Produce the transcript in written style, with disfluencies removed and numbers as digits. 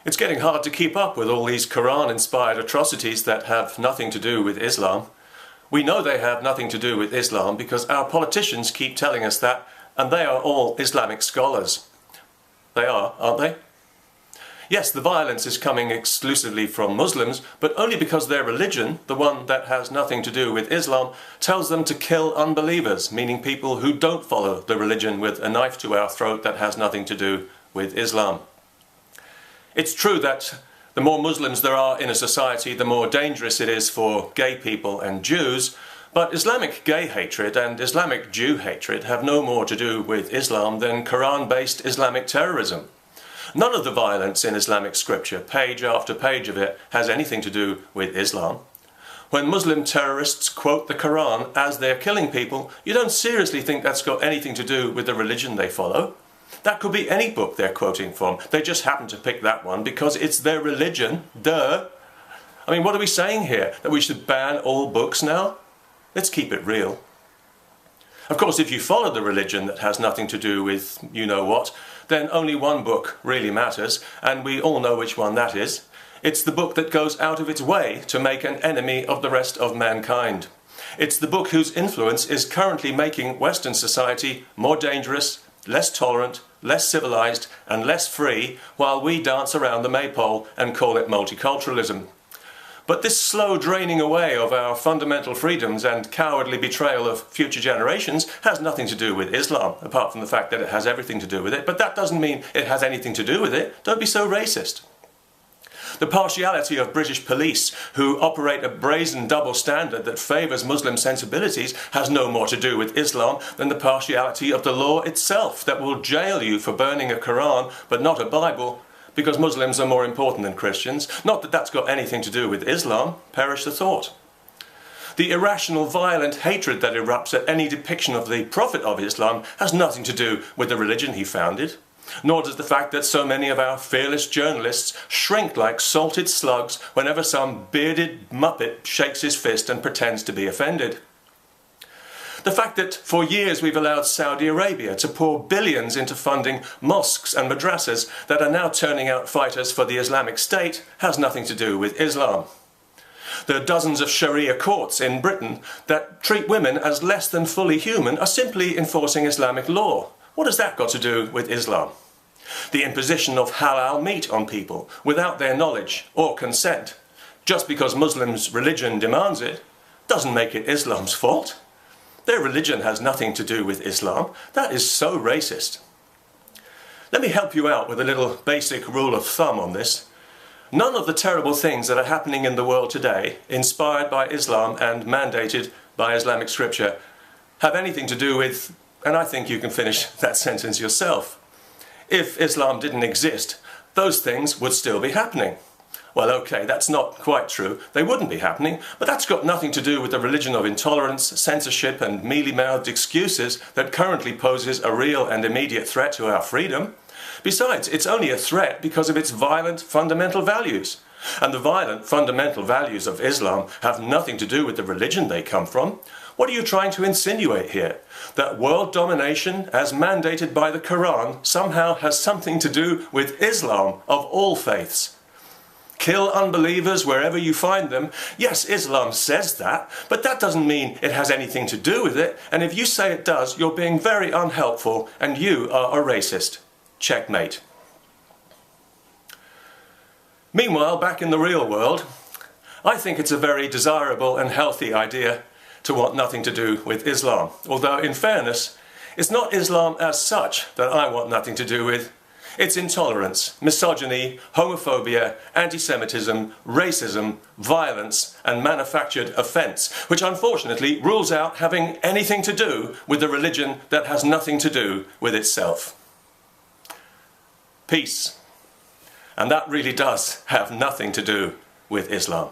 It's getting hard to keep up with all these Quran-inspired atrocities that have nothing to do with Islam. We know they have nothing to do with Islam because our politicians keep telling us that, and they are all Islamic scholars. They are, aren't they? Yes, the violence is coming exclusively from Muslims, but only because their religion, the one that has nothing to do with Islam, tells them to kill unbelievers, meaning people who don't follow the religion with a knife to our throat that has nothing to do with Islam. It's true that the more Muslims there are in a society, the more dangerous it is for gay people and Jews, but Islamic gay hatred and Islamic Jew hatred have no more to do with Islam than Quran-based Islamic terrorism. None of the violence in Islamic scripture, page after page of it, has anything to do with Islam. When Muslim terrorists quote the Quran as they're killing people, you don't seriously think that's got anything to do with the religion they follow. That could be any book they're quoting from. They just happen to pick that one because it's their religion. Duh. I mean, what are we saying here? That we should ban all books now? Let's keep it real. Of course, if you follow the religion that has nothing to do with you-know-what, then only one book really matters, and we all know which one that is. It's the book that goes out of its way to make an enemy of the rest of mankind. It's the book whose influence is currently making Western society more dangerous, less tolerant, less civilized, and less free, while we dance around the maypole and call it multiculturalism. But this slow draining away of our fundamental freedoms and cowardly betrayal of future generations has nothing to do with Islam, apart from the fact that it has everything to do with it. But that doesn't mean it has anything to do with it. Don't be so racist. The partiality of British police, who operate a brazen double standard that favours Muslim sensibilities, has no more to do with Islam than the partiality of the law itself that will jail you for burning a Quran but not a Bible, because Muslims are more important than Christians. Not that that's got anything to do with Islam. Perish the thought. The irrational, violent hatred that erupts at any depiction of the Prophet of Islam has nothing to do with the religion he founded. Nor does the fact that so many of our fearless journalists shrink like salted slugs whenever some bearded muppet shakes his fist and pretends to be offended. The fact that for years we've allowed Saudi Arabia to pour billions into funding mosques and madrasas that are now turning out fighters for the Islamic State has nothing to do with Islam. The dozens of Sharia courts in Britain that treat women as less than fully human are simply enforcing Islamic law. What has that got to do with Islam? The imposition of halal meat on people without their knowledge or consent, just because Muslims' religion demands it, doesn't make it Islam's fault. Their religion has nothing to do with Islam. That is so racist. Let me help you out with a little basic rule of thumb on this. None of the terrible things that are happening in the world today, inspired by Islam and mandated by Islamic scripture, have anything to do with, and I think you can finish that sentence yourself. If Islam didn't exist, those things would still be happening. Well, okay, that's not quite true. They wouldn't be happening, but that's got nothing to do with the religion of intolerance, censorship, and mealy-mouthed excuses that currently poses a real and immediate threat to our freedom. Besides, it's only a threat because of its violent fundamental values. And the violent fundamental values of Islam have nothing to do with the religion they come from. What are you trying to insinuate here? That world domination, as mandated by the Quran, somehow has something to do with Islam of all faiths? Kill unbelievers wherever you find them. Yes, Islam says that, but that doesn't mean it has anything to do with it. And if you say it does, you're being very unhelpful and you are a racist. Checkmate. Meanwhile, back in the real world, I think it's a very desirable and healthy idea to want nothing to do with Islam. Although, in fairness, it's not Islam as such that I want nothing to do with. It's intolerance, misogyny, homophobia, anti-Semitism, racism, violence, and manufactured offence, which unfortunately rules out having anything to do with the religion that has nothing to do with itself. Peace. And that really does have nothing to do with Islam.